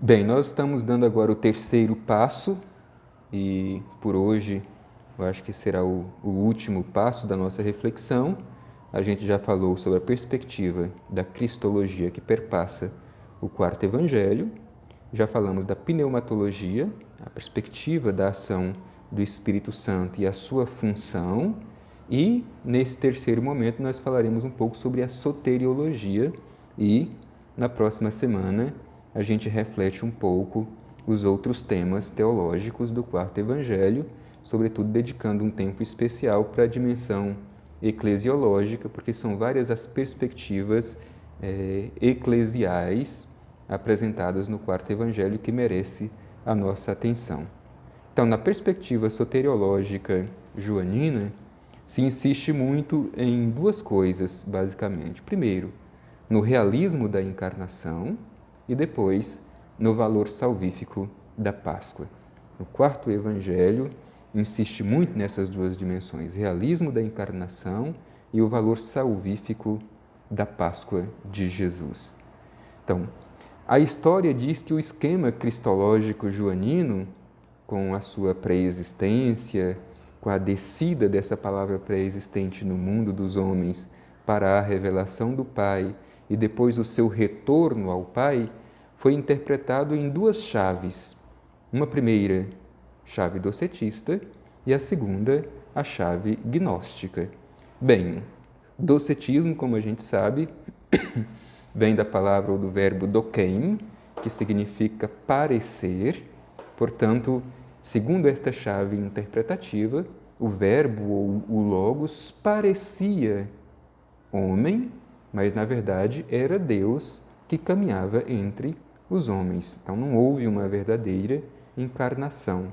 Bem, nós estamos dando agora o terceiro passo e por hoje eu acho que será o último passo da nossa reflexão. A gente já falou sobre a perspectiva da cristologia que perpassa o quarto evangelho, já falamos da pneumatologia, a perspectiva da ação do Espírito Santo e a sua função, e nesse terceiro momento nós falaremos um pouco sobre a soteriologia e na próxima semana a gente reflete um pouco os outros temas teológicos do quarto evangelho, sobretudo dedicando um tempo especial para a dimensão eclesiológica, porque são várias as perspectivas eclesiais apresentadas no quarto evangelho que merece a nossa atenção. Então, na perspectiva soteriológica joanina, se insiste muito em duas coisas, basicamente. Primeiro, no realismo da encarnação e depois no valor salvífico da Páscoa. No quarto evangelho, insiste muito nessas duas dimensões, realismo da encarnação e o valor salvífico da Páscoa de Jesus. Então, a história diz que o esquema cristológico joanino, com a sua pré-existência, com a descida dessa palavra pré-existente no mundo dos homens para a revelação do Pai e depois o seu retorno ao Pai, foi interpretado em duas chaves. Uma primeira, chave docetista, e a segunda, a chave gnóstica. Bem, docetismo, como a gente sabe, vem da palavra ou do verbo dokein, que significa parecer. Portanto, segundo esta chave interpretativa, o verbo ou o logos parecia homem, mas na verdade era Deus que caminhava entre os homens. Então não houve uma verdadeira encarnação.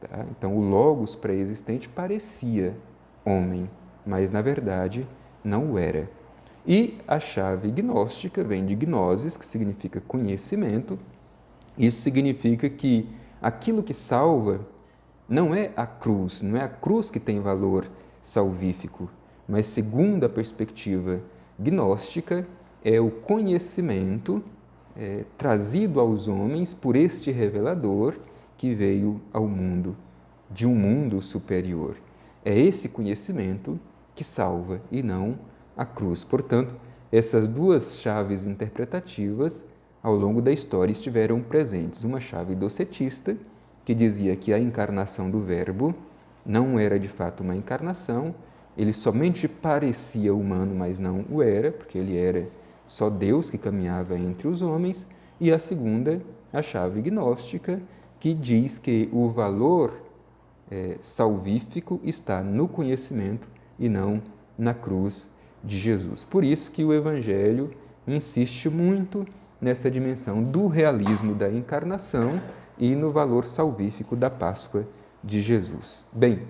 Tá? Então o logos pré-existente parecia homem, mas na verdade não o era. E a chave gnóstica vem de gnosis, que significa conhecimento. Isso significa que aquilo que salva não é a cruz, não é a cruz que tem valor salvífico, mas segundo a perspectiva gnóstica, é o conhecimento trazido aos homens por este revelador que veio ao mundo, de um mundo superior. É esse conhecimento que salva e não a cruz. Portanto, essas duas chaves interpretativas ao longo da história estiveram presentes. Uma chave docetista, que dizia que a encarnação do Verbo não era de fato uma encarnação, ele somente parecia humano, mas não o era, porque ele era só Deus que caminhava entre os homens. E a segunda, a chave gnóstica, que diz que o valor salvífico está no conhecimento e não na cruz de Jesus. Por isso que o Evangelho insiste muito nessa dimensão do realismo da encarnação e no valor salvífico da Páscoa de Jesus. Bem,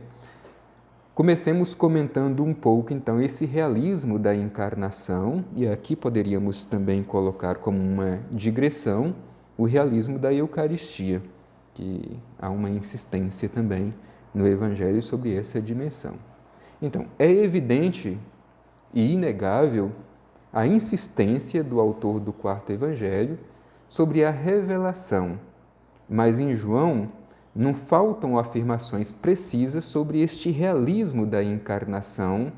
comecemos comentando um pouco, então, esse realismo da encarnação, e aqui poderíamos também colocar como uma digressão o realismo da Eucaristia, que há uma insistência também no Evangelho sobre essa dimensão. Então, é evidente e inegável a insistência do autor do quarto Evangelho sobre a revelação, mas em João não faltam afirmações precisas sobre este realismo da encarnação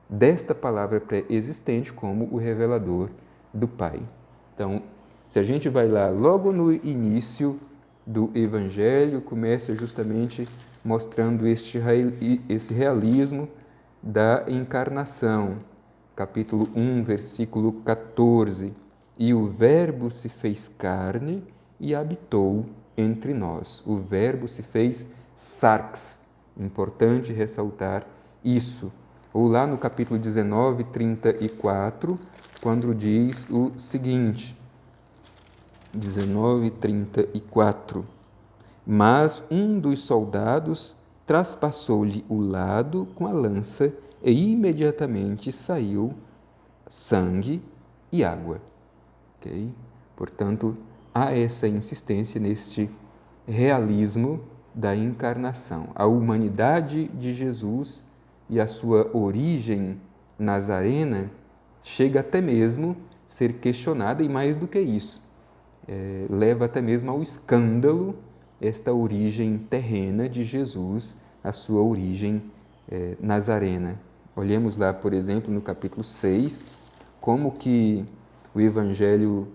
desta palavra pré-existente como o revelador do Pai. Então, se a gente vai lá logo no início do Evangelho, começa justamente mostrando esse realismo da encarnação. Capítulo 1, versículo 14. E o Verbo se fez carne e habitou entre nós. O Verbo se fez sarx. Importante ressaltar isso. Ou lá no capítulo 19, 34, quando diz o seguinte, 19, 34. Mas um dos soldados traspassou-lhe o lado com a lança e imediatamente saiu sangue e água. Okay? Portanto, há essa insistência neste realismo da encarnação. A humanidade de Jesus e a sua origem nazarena chega até mesmo a ser questionada, e mais do que isso, leva até mesmo ao escândalo esta origem terrena de Jesus, a sua origem nazarena. Olhemos lá, por exemplo, no capítulo 6, como que o Evangelho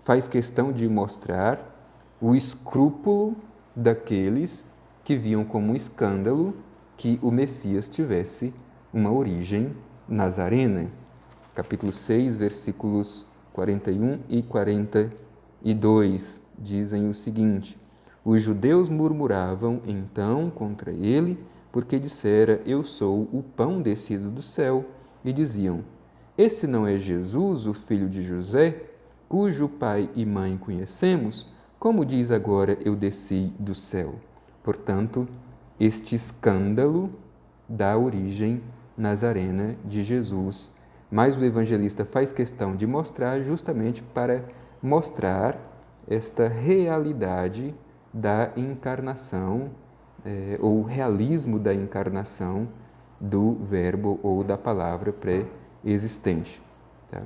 faz questão de mostrar o escrúpulo daqueles que viam como um escândalo que o Messias tivesse uma origem nazarena. Capítulo 6, versículos 41 e 42 dizem o seguinte: Os judeus murmuravam então contra ele, porque dissera: Eu sou o pão descido do céu, e diziam: Esse não é Jesus, o filho de José, cujo pai e mãe conhecemos? Como diz agora: Eu desci do céu? Portanto, este escândalo dá origem nazarena de Jesus, mas o evangelista faz questão de mostrar justamente para mostrar esta realidade da encarnação, ou o realismo da encarnação do Verbo ou da palavra pré-existente. Tá?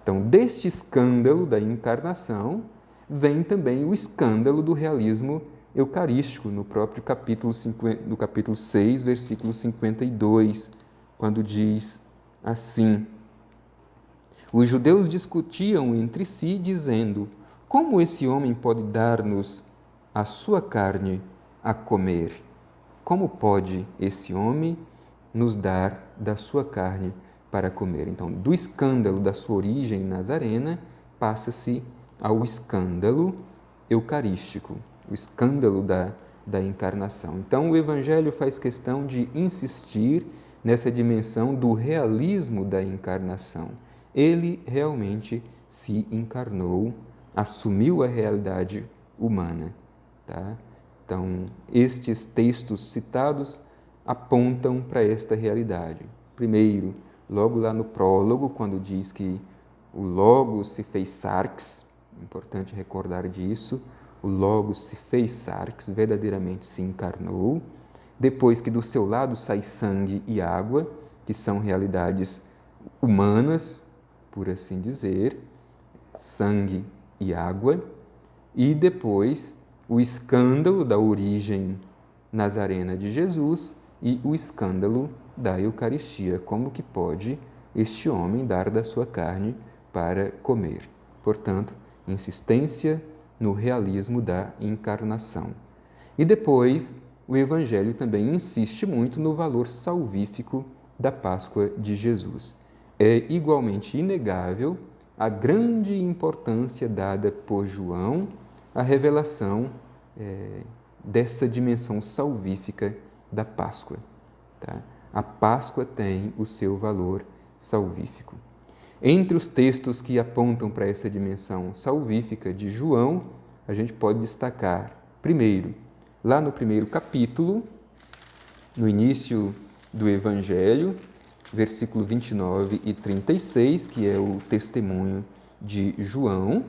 Então, deste escândalo da encarnação, vem também o escândalo do realismo eucarístico, no próprio capítulo 6, versículo 52, quando diz assim: Os judeus discutiam entre si, dizendo: Como esse homem pode dar-nos a sua carne a comer? Como pode esse homem nos dar da sua carne para comer? Então, do escândalo da sua origem nazarena, passa-se ao escândalo eucarístico, o escândalo da encarnação. Então, o Evangelho faz questão de insistir nessa dimensão do realismo da encarnação. Ele realmente se encarnou, assumiu a realidade humana. Tá? Então, estes textos citados apontam para esta realidade. Primeiro, logo lá no prólogo, quando diz que o Logos se fez sarx, importante recordar disso, o Logos se fez sarx, verdadeiramente se encarnou. Depois que do seu lado sai sangue e água, que são realidades humanas, por assim dizer, sangue e água. E depois o escândalo da origem nazarena de Jesus e o escândalo da Eucaristia. Como que pode este homem dar da sua carne para comer? Portanto, insistência no realismo da encarnação. E depois, o Evangelho também insiste muito no valor salvífico da Páscoa de Jesus. É igualmente inegável a grande importância dada por João à revelação dessa dimensão salvífica da Páscoa. Tá? A Páscoa tem o seu valor salvífico. Entre os textos que apontam para essa dimensão salvífica de João, a gente pode destacar, primeiro, lá no primeiro capítulo, no início do Evangelho, versículo 29 e 36, que é o testemunho de João,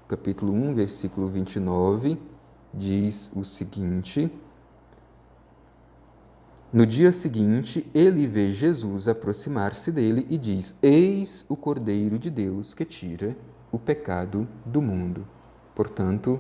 capítulo 1, versículo 29, diz o seguinte: No dia seguinte, ele vê Jesus aproximar-se dele e diz: Eis o Cordeiro de Deus que tira o pecado do mundo. Portanto,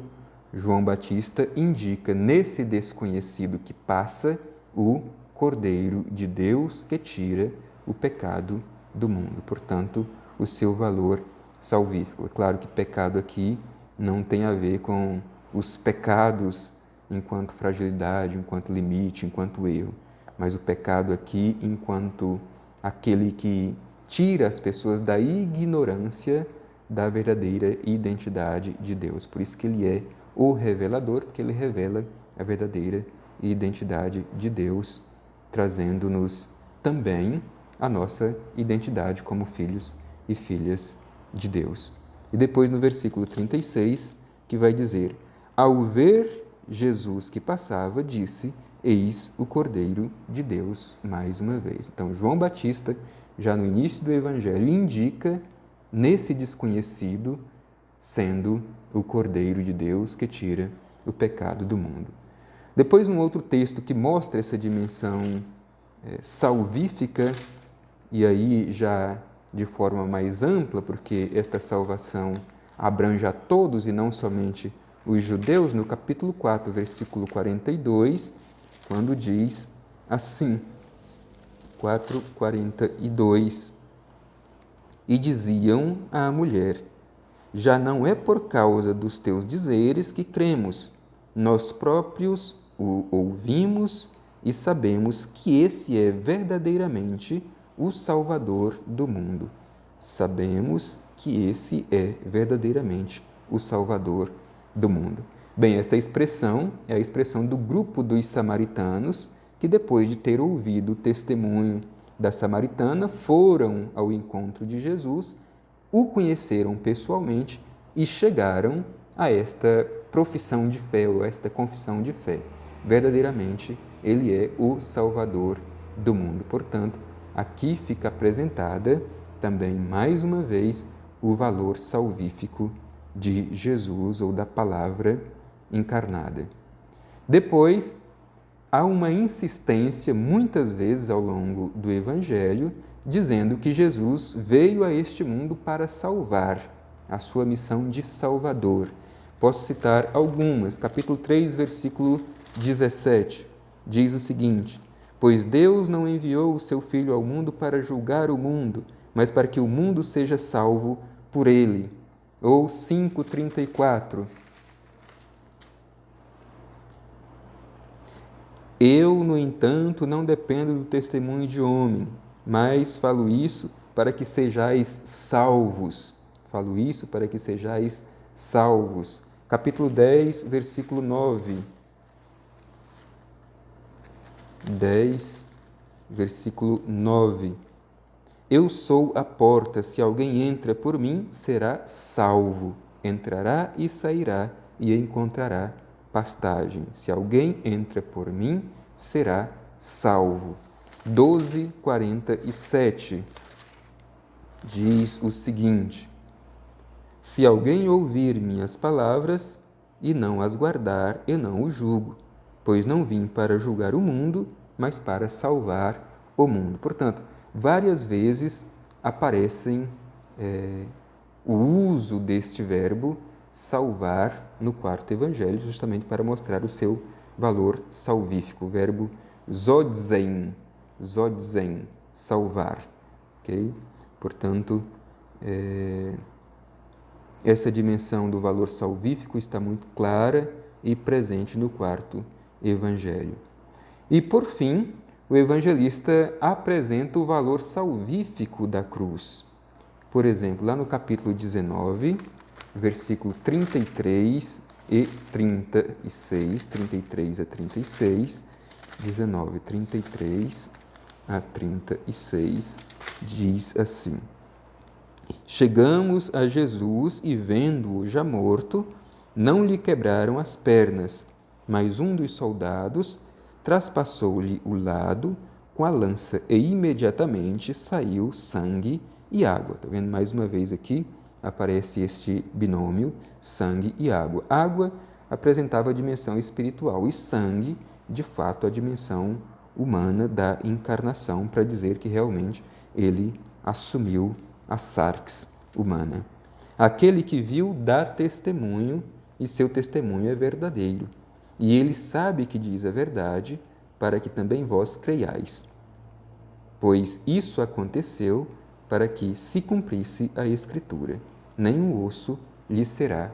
João Batista indica nesse desconhecido que passa o Cordeiro de Deus que tira o pecado do mundo. Portanto, o seu valor salvífico. É claro que pecado aqui não tem a ver com os pecados enquanto fragilidade, enquanto limite, enquanto erro, mas o pecado aqui enquanto aquele que tira as pessoas da ignorância da verdadeira identidade de Deus. Por isso que ele é o revelador, porque ele revela a verdadeira identidade de Deus, trazendo-nos também a nossa identidade como filhos e filhas de Deus. E depois no versículo 36, que vai dizer: Ao ver Jesus que passava, disse: Eis o Cordeiro de Deus, mais uma vez. Então, João Batista, já no início do Evangelho, indica nesse desconhecido sendo o Cordeiro de Deus que tira o pecado do mundo. Depois, um outro texto que mostra essa dimensão salvífica, e aí já de forma mais ampla, porque esta salvação abrange a todos e não somente os judeus, no capítulo 4, versículo 42, quando diz assim, 4:42, e diziam à mulher: já não é por causa dos teus dizeres que cremos, nós próprios o ouvimos e sabemos que esse é verdadeiramente o Salvador do mundo. Sabemos que esse é verdadeiramente o Salvador do mundo. Bem, essa expressão é a expressão do grupo dos samaritanos que, depois de ter ouvido o testemunho da samaritana, foram ao encontro de Jesus, o conheceram pessoalmente e chegaram a esta profissão de fé, ou esta confissão de fé. Verdadeiramente, ele é o Salvador do mundo. Portanto, aqui fica apresentada também, mais uma vez, o valor salvífico de Jesus ou da palavra encarnada. Depois, há uma insistência, muitas vezes ao longo do Evangelho, dizendo que Jesus veio a este mundo para salvar, a sua missão de Salvador. Posso citar algumas. Capítulo 3, versículo 17, diz o seguinte: pois Deus não enviou o seu Filho ao mundo para julgar o mundo, mas para que o mundo seja salvo por ele. Ou 5:34, eu, no entanto, não dependo do testemunho de homem, mas falo isso para que sejais salvos. Falo isso para que sejais salvos. Capítulo 10, versículo 9. 10, versículo 9. Eu sou a porta, se alguém entra por mim, será salvo. Entrará e sairá e encontrará pastagem. Se alguém entra por mim, será salvo. 12:47 diz o seguinte: se alguém ouvir minhas palavras e não as guardar, eu não o julgo, pois não vim para julgar o mundo, mas para salvar o mundo. Portanto, várias vezes aparecem o uso deste verbo salvar no quarto evangelho, justamente para mostrar o seu valor salvífico. O verbo zodzem, salvar. Okay? Portanto, essa dimensão do valor salvífico está muito clara e presente no quarto evangelho. E, por fim, o evangelista apresenta o valor salvífico da cruz. Por exemplo, lá no capítulo 19, versículo 33 e 36, 33 a 36, 19, 33 a 36, diz assim: chegamos a Jesus e, vendo-o já morto, não lhe quebraram as pernas, mas um dos soldados traspassou-lhe o lado com a lança e imediatamente saiu sangue e água. Está vendo? Mais uma vez aqui aparece este binômio, sangue e água. Água apresentava a dimensão espiritual e sangue, de fato, a dimensão humana da encarnação, para dizer que realmente ele assumiu a sarx humana. Aquele que viu dá testemunho e seu testemunho é verdadeiro. E ele sabe que diz a verdade, para que também vós creiais. Pois isso aconteceu para que se cumprisse a Escritura. Nenhum osso lhe será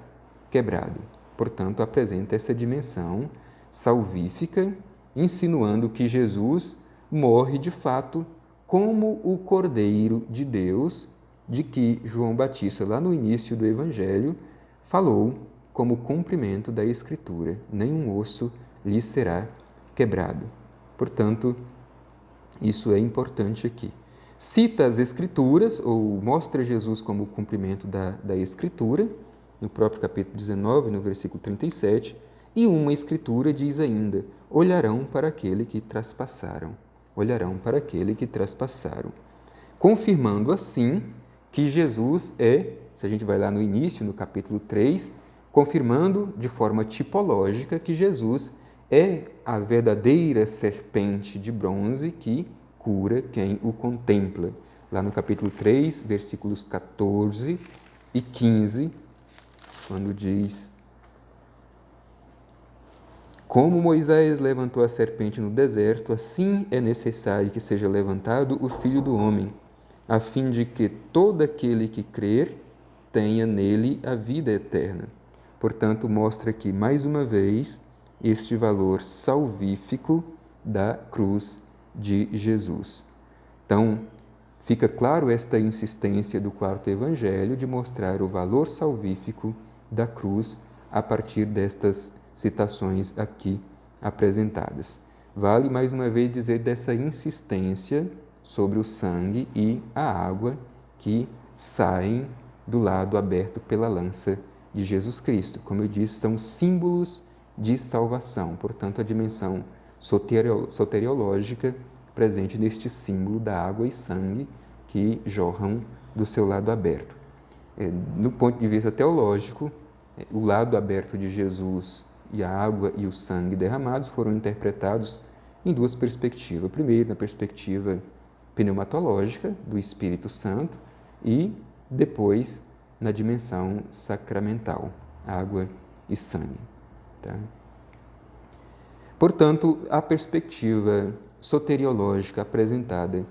quebrado. Portanto, apresenta essa dimensão salvífica, insinuando que Jesus morre de fato como o Cordeiro de Deus, de que João Batista, lá no início do Evangelho, falou como cumprimento da Escritura. Nenhum osso lhe será quebrado. Portanto, isso é importante aqui. Cita as Escrituras, ou mostra Jesus como cumprimento da Escritura, no próprio capítulo 19, no versículo 37, e uma Escritura diz ainda: olharão para aquele que traspassaram. Olharão para aquele que traspassaram. Confirmando assim que Jesus é, se a gente vai lá no início, no capítulo 3, confirmando de forma tipológica que Jesus é a verdadeira serpente de bronze que cura quem o contempla. Lá no capítulo 3, versículos 14 e 15, quando diz: como Moisés levantou a serpente no deserto, assim é necessário que seja levantado o Filho do Homem, a fim de que todo aquele que crer tenha nele a vida eterna. Portanto, mostra aqui mais uma vez este valor salvífico da cruz de Jesus. Então, fica claro esta insistência do quarto evangelho de mostrar o valor salvífico da cruz a partir destas citações aqui apresentadas. Vale mais uma vez dizer dessa insistência sobre o sangue e a água que saem do lado aberto pela lança de Jesus Cristo. Como eu disse, são símbolos de salvação, portanto, a dimensão soteriológica presente neste símbolo da água e sangue que jorram do seu lado aberto. No ponto de vista teológico, o lado aberto de Jesus e a água e o sangue derramados foram interpretados em duas perspectivas. Primeiro, na perspectiva pneumatológica do Espírito Santo e depois na dimensão sacramental, água e sangue. Tá? Portanto, a perspectiva soteriológica apresentada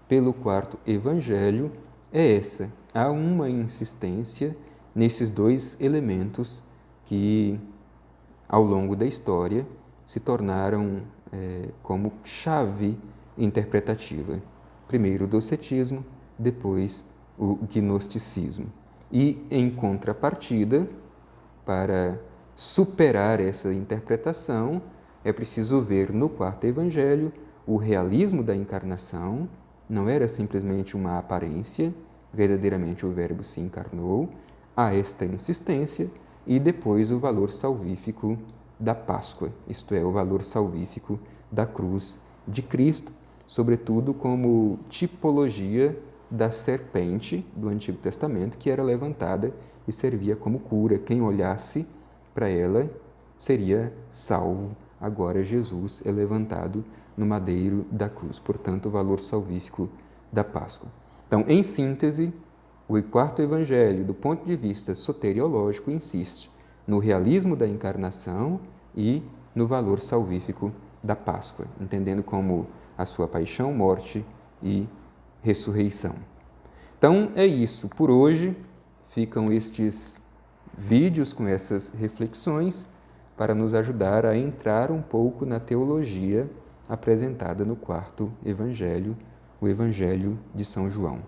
pelo quarto evangelho é essa. Há uma insistência nesses dois elementos que, ao longo da história, se tornaram como chave interpretativa. Primeiro o docetismo, depois o gnosticismo. E, em contrapartida, para superar essa interpretação, é preciso ver no quarto evangelho o realismo da encarnação. Não era simplesmente uma aparência, verdadeiramente o Verbo se encarnou, há esta insistência, e depois o valor salvífico da Páscoa, isto é, o valor salvífico da cruz de Cristo, sobretudo como tipologia da serpente do Antigo Testamento, que era levantada e servia como cura. Quem olhasse para ela seria salvo. Agora Jesus é levantado no madeiro da cruz, portanto, o valor salvífico da Páscoa. Então, em síntese, o quarto evangelho, do ponto de vista soteriológico, insiste no realismo da encarnação e no valor salvífico da Páscoa, entendendo como a sua paixão, morte e ressurreição. Então, é isso. Por hoje, ficam estes vídeos com essas reflexões para nos ajudar a entrar um pouco na teologia apresentada no quarto evangelho, o Evangelho de São João.